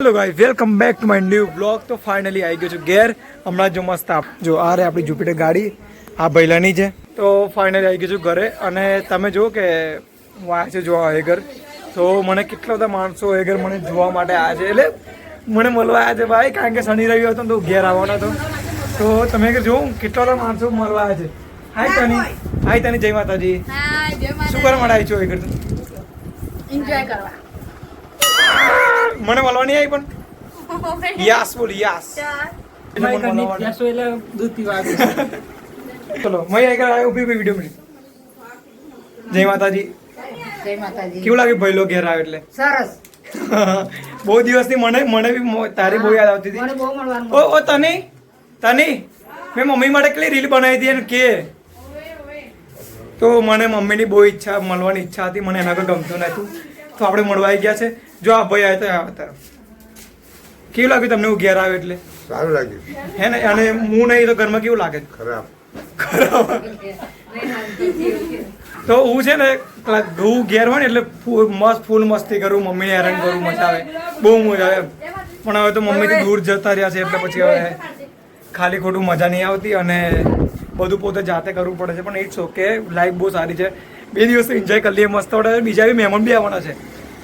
Hello guys welcome back to my new blog. तो finally आई गयो છું ઘેર હમણાં જો મસ્ત જો આ રે આપણી જુપિટર ગાડી આ ભૈલાની છે। તો ફાઇનલી આવી ગયો છું ઘરે અને તમે જો કે હું આવ્યા છે જોવા હેગર। તો મને કેટલા બધા માણસો હેગર મને જોવા માટે આવ્યા છે, એટલે મને મળવા આવ્યા છે ભાઈ, કારણ કે શનિ રવિ હતો ને તો ઘેર આવવાનો હતો। તો તમે જો કેટલા બધા માણસો મળવા આવ્યા છે। હાય તની જય માતાજી। શું કરવા માટે આવી છો હેગર? એન્જોય કરવા મને મળવાની આવી પણ યસ બોલ યસ ચલો मैं आएगा ऊपी पे वीडियो में। जय माताजी। જય માતાજી। કેવું લાગે ભાઈ લોકો ઘેર આવે એટલે? સરસ। બહુ દિવસથી મને બી તારી બહુ યાદ આવતી મને હતી। બહુ મળવાનું। ઓ તની મેં મમ્મી માટે કેટલી રીલ બનાવી હતી અને કે તો મને મમ્મીની બહુ ઈચ્છા મળવાની ઈચ્છા હતી, મને એના પર ગમતું નહોતું, તો આપણે મળવા આવી ગયા છે। જો આ ભાઈ આવ્યા તો આવ્યા હતા। કેવું લાગ્યું તમને હું ઘેર આવે એટલે? સારું લાગ્યું હે ને? અને હું નહીં તો ઘરમાં કેવું લાગે? ખરાબ તો હું છે ને હું ઘેર હોય ને એટલે ફૂલ મસ્તી કરું, મમ્મીને હેરાન કરું, મજા આવે, બહુ મજા આવે। પણ હવે તો મમ્મીથી દૂર જતા રહ્યા છે એટલે પછી હવે ખાલી ખોટું મજા નહીં આવતી અને બધું પોતે જાતે કરવું પડે છે। પણ ઇટ્સ ઓકે, લાઈફ બહુ સારી છે। 2 દિવસ એન્જોય કરી લઈએ મસ્ત વડે। બીજા બી મહેમાન બી આવવાના છે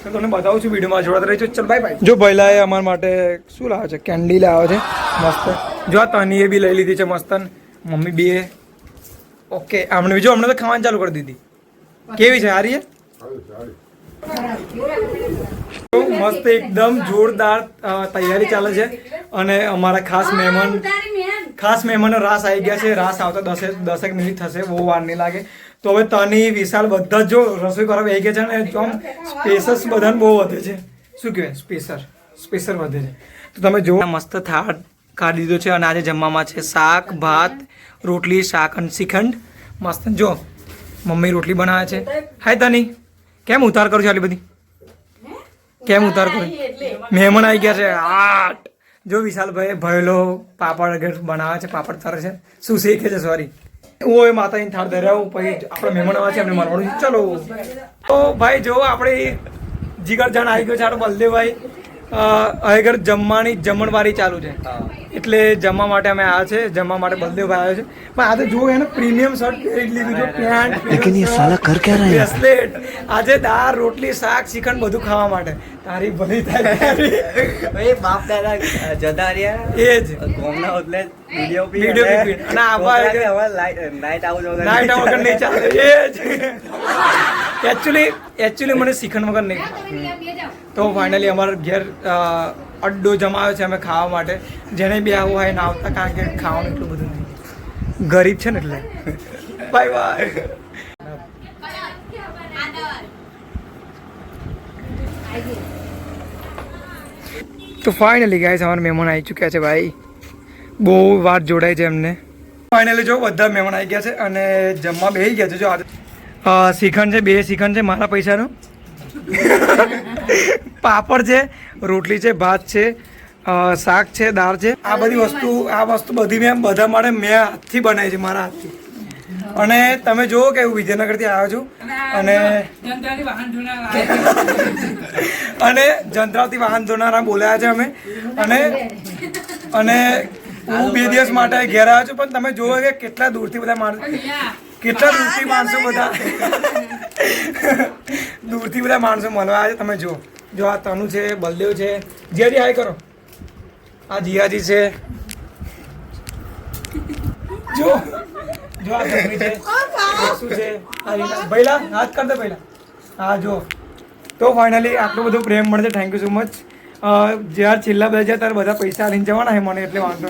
તો તમને બતાવું છું વિડીયોમાં, જોડાતા રહીજો। ચલ બાય બાય। જો ભૈલાએ અમારા માટે શું લાવ્યો છે? કેન્ડી લાવ્યો છે મસ્ત। જો આ તનીએ બી લઈ લીધી છે મસ્ત, મમ્મી બી ઓકે। આમને બીજો હમણાં તો ખાવાનું ચાલુ કરી દીધી। કેવી છે? સારી છે? મસ્ત એકદમ જોરદાર તૈયારી ચાલે છે અને અમારા ખાસ મહેમાનો રાસ આવી ગયા છે। રાસ આવતા 10 મિનિટ થશે, બહુ વાર નહીં લાગે। તો હવે તની વિશાલ બધા જ જો રસોઈ કરવા આવી ગયા છે ને આમ સ્પેસસ બધાને બહુ વધે છે। શું કહેવાય? સ્પેસર વધે છે। તો તમે જો મસ્ત થાળ કાઢી દીધો છે અને આજે જમવામાં છે શાક, ભાત, રોટલી, શાક અને શ્રીખંડ મસ્ત। જો મમ્મી રોટલી બનાવે છે। હાય તની, કેમ ઉતાર કરું છું આટલી બધી? કેમ ઉતાર કરું? મહેમાન આવી ગયા છે 8। જો વિશાલભાઈ ભયેલો પાપડ બનાવે છે, પાપડ તરે છે, શું શીખે છે સોરી। હું એ માતાજીને થાળ ધર્યા પછી આપણે મહેમાન આવે છે એમને મળવાનું છે। ચલો તો ભાઈ જો આપણે જીગર જાણ આવી ગયો છે આપણો બલદેવભાઈ। આગળ જમવાની જમણવારી ચાલુ છે એટલે જમવા માટે અમે આવ્યા છે, જમવા માટે બલદેવભાઈ આવ્યો છે। પણ આજે જો એને પ્રીમિયમ શર્ટ પહેરી લીધું છે, પેન્ટ, લેકિન ये साला कर क्या रहा है? બ્રેસલેટ, આજે દાળ, રોટલી, શાક, શ્રીખંડ બધું ખાવા માટે। તારી ભલી થાય ભાઈ બાપ દાદા જતા રહ્યા એ જ ગોમના એટલે વિડિયો બી અને આવા નાઈટ આઉટ વગર નાઈટ વગર નહીં ચાલે। એ જ એકચ્યુઅલી મને શ્રીખંડ વગર નહીં। તો ફાઇનલી અમારા ઘેર અડ્ડો જમાવ્યો છે અમે ખાવા માટે। જેને બી આવું હોય ના આવતા, કારણ કે ખાવાનું એટલું બધું નહીં, ગરીબ છે ને એટલે। Bye bye. તો ફાઇનલી ગાઈસ અમારા મહેમાન આવી ચૂક્યા છે ભાઈ, બહુ વાત જોડાઈ છે એમને। ફાઇનલી જો બધા મહેમાન આવી ગયા છે અને જમવા બેસી ગયા છે। જો શ્રીખંડ છે, 2 શ્રીખંડ છે મારા પૈસાનું, પાપડ છે, રોટલી છે, ભાત છે, શાક છે, દાળ છે। આ વસ્તુ બધી મેં બધા માટે મેં હાથથી બનાવી છે, મારા હાથથી। અને તમે જુઓ કે હું વિદ્યાનગરથી આવ્યો છું અને જંત્રાવતી વાહન ધોનારા બોલાયા છે અમે। અને હું 2 દિવસ માટે ઘેર આવ્યો છું, પણ તમે જુઓ કે કેટલા દૂરથી બધા માણસો મળવા આવ્યા છે। તમે જુઓ, જો આ તનુ છે, બલદેવ છે, જીયાજી હાય કરો, આ જીયાજી છે, જો આ છોકરી છે, શું છે, ભૈલા હાથ કર દે પહેલા। હા જો, તો ફાઇનલી આટલું બધું પ્રેમ મળશે, થેન્ક યુ સો મચ। જ્યારે છેલ્લા 2 હજાર ત્યારે બધા પૈસા લઈને જવાના છે મને, એટલે વાંધો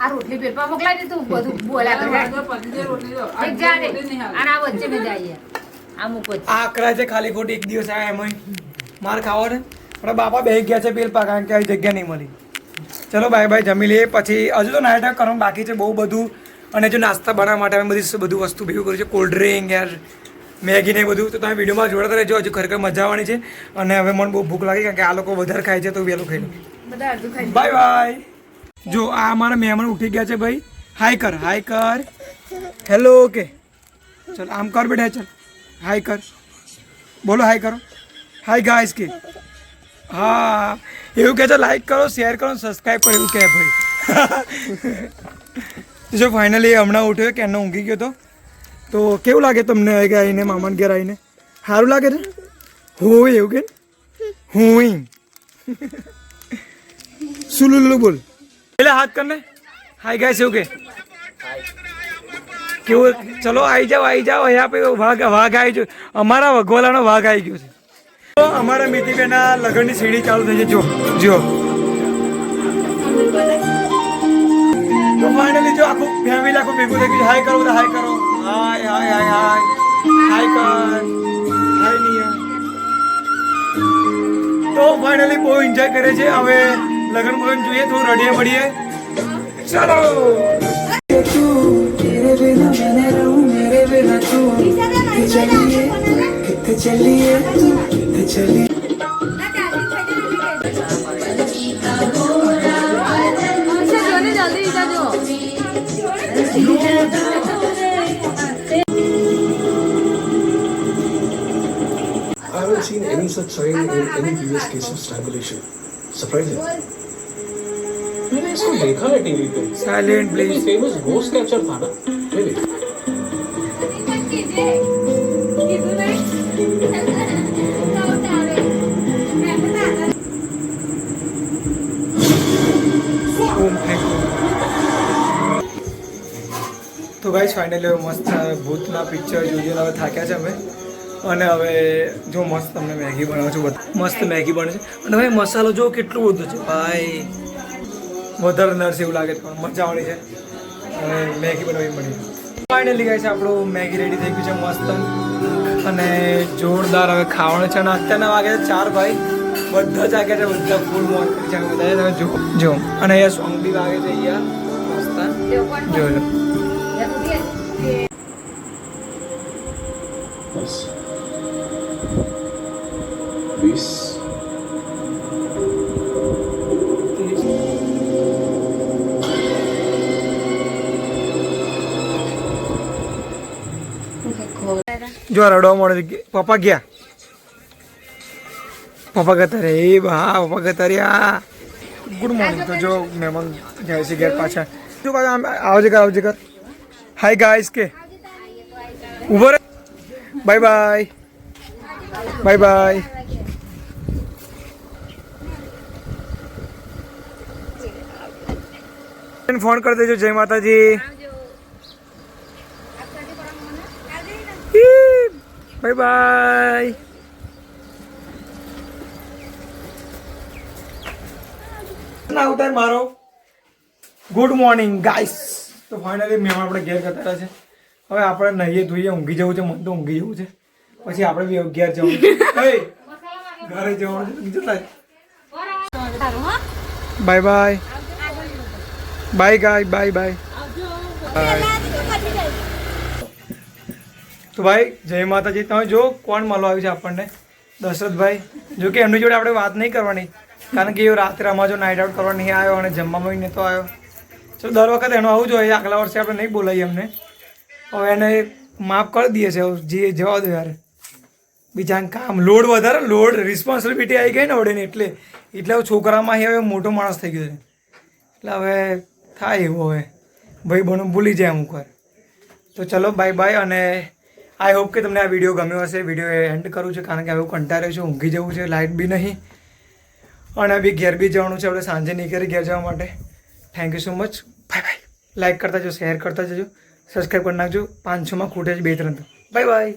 આ રોટલી પેપર મોકલાવી દીધું, બધું બોલ્યા કરે એક જા દે અને આ વચ્ચે મે જઈએ આ મૂકો આ આકરા છે ખાલી ખોટી। એક દિવસ આયા એમાં માર ખાવો ને પણ બાપા બેસી ગયા છે પેલ પા, કારણ કે આવી જગ્યા નહીં મળી। ચલો બાય બાય, જમી લઈએ પછી હજુ તો નાઇટ કરવાનું બાકી છે બહુ બધું। અને જો નાસ્તા બનાવવા માટે અમે બધું વસ્તુ ભેગું કર્યું છે, કોલ્ડ ડ્રિંક યાર, મેગી ને બધું। તો તમે વિડીયોમાં જોડાતા રહેજો, હજુ ખરેખર મજા આવવાની છે। અને હવે મને બહુ ભૂખ લાગી, કારણ કે આ લોકો વધારે ખાય છે તો વહેલું ખાઈ લો। Bye bye. જો આ અમારા મહેમાન ઉઠી ગયા છે ભાઈ, હાય કર, હેલો ઓકે, ચલ આમ કર બેટા, ચલ હાય કર, બોલો હાય કરો, હાય ગાઈસ કે હા એવું કહેજો, લાઈક કરો, શેર કરો, સબસ્ક્રાઈબ કરો એવું કહે ભાઈ. જો ફાઇનલી હમણાં ઉઠ્યો કે એનો ઊંઘી ગયો તો કેવું લાગે તમને આવીને મામાને ઘેર આવીને? સારું લાગે છે? હોય એવું કે હોય શું લુલ્લુ બોલ એટલે હાથ કરને હાય ગાઈસ એવું કે કેવું? ચલો આવી જાઓ અહીંયા પે વાઘ આવી ગયો, અમારા વઘવાલાનો વાઘ આવી ગયો છે. તો અમારા મિતિબેનના લગ્નની સીડી ચાલુ થઈ છે. જો તો ફાઇનલી જો આખું ફેમિલી આખું ભેગું થઈ ગયું. હાય કરો બધા, હાય કરો, હાય હાય હાય હાય હાય કર, હાય નિયા. તો ફાઇનલી બહુ એન્જોય કરે છે. હવે લગ્ન બગન જોઈએ, થોડું રડીએ મળીએ. ચાલો I haven't seen any such sign in any previous case of strangulation. Surprising. मैंने इसको देखा है टीवी पे. Silent please. Famous ghost catcher था ना. Maybe. તો ગાઈસ ફાઇનલી મસ્ત ભૂતના પિક્ચર જોઈએ હવે થાક્યા છે અમે. અને હવે જો મસ્ત તમને મેગી બનાવું છું, મસ્ત મેગી બને છે. અને ભાઈ મસાલો જો કેટલું બધું છે ભાઈ, વધારે નર્સ એવું લાગે છે પણ મજા આવવાની છે. અને મેગી બનાવવી મળી. ફાઇનલી ગાઈસ આપણું મેગી રેડી થઈ ગયું છે મસ્ત અને જોરદાર. હવે ખાવાનું છે અને અત્યારના વાગે 4 ભાઈ, બધા જ વાગ્યા છે, બધા ફૂલ મોજ કરી છે બધા. જો અને અહીંયા સોંગ બી વાગે છે અહીંયા મસ્ત. જોજો Nice. Peace. જો રડવા મળે. પપ્પા ગયા, પપ્પા ગતા રે. એ હા પપ્પા ગતા રહ્યા. Good morning. તો જો મહેમાન જાય છે ઘેર પાછા. શું પાછા આવજે કર. હાય ગાઈસ કે ઉભો રે. Bye bye bye bye. Phone કરી દેજો. જય માતાજી. Bye bye. ના ઉતાર મારો. Good morning guys. તો ફાઇનલી મહેમાન આપણે ઘેર કરતા છે. હવે આપણે નહીએ ધોઈએ ઊંઘી જવું છે. મને તો ઊંઘી જવું છે. પછી આપણે બી ઘેર જવું છે. ઘરે જવાનું છે. બાય બાય બાય ગાય બાય બાય. તો ભાઈ જય માતાજી. તમે જો કોણ મળવા આવ્યું છે આપણને, દશરથભાઈ. જો કે એમની જોડે આપણે વાત નહીં કરવાની કારણ કે એ રાત્રે અમારો નાઇટ આઉટ કરવા નહીં આવ્યો અને જમવામાં નહોતો આવ્યો. ચલો દર વખત એનો આવું જોઈએ. આગલા વર્ષે આપણે નહીં બોલાવીએ એમને. હવે એને માફ કરી દઈએ છે. જે જવા દો યાર, બીજા કામ લોડ વધારે, લોડ રિસ્પોન્સિબિલિટી આવી ગઈ ને વડેને એટલે છોકરામાં હવે મોટો માણસ થઈ ગયો છે. એટલે હવે થાય એવું. હવે ભાઈ બનો ભૂલી જાય અમુક વાર. તો ચલો બાય બાય. અને આઈ હોપ કે તમને આ વિડીયો ગમ્યો હશે. વિડીયો એન્ડ કરું છું કારણ કે હવે કંટાળ્યો છું, ઊંઘી જવું છે, લાઇટ બી નહીં અને બી ઘેર બી જવાનું છે. આપણે સાંજે નીકળી ઘેર જવા માટે. Thank you so much. Bye bye. Like કરતા જજો, શેર કરતા જજો, સબસ્ક્રાઈબ કરી નાખજો. 500માં ખૂટે છે 2-3 તો. Bye bye.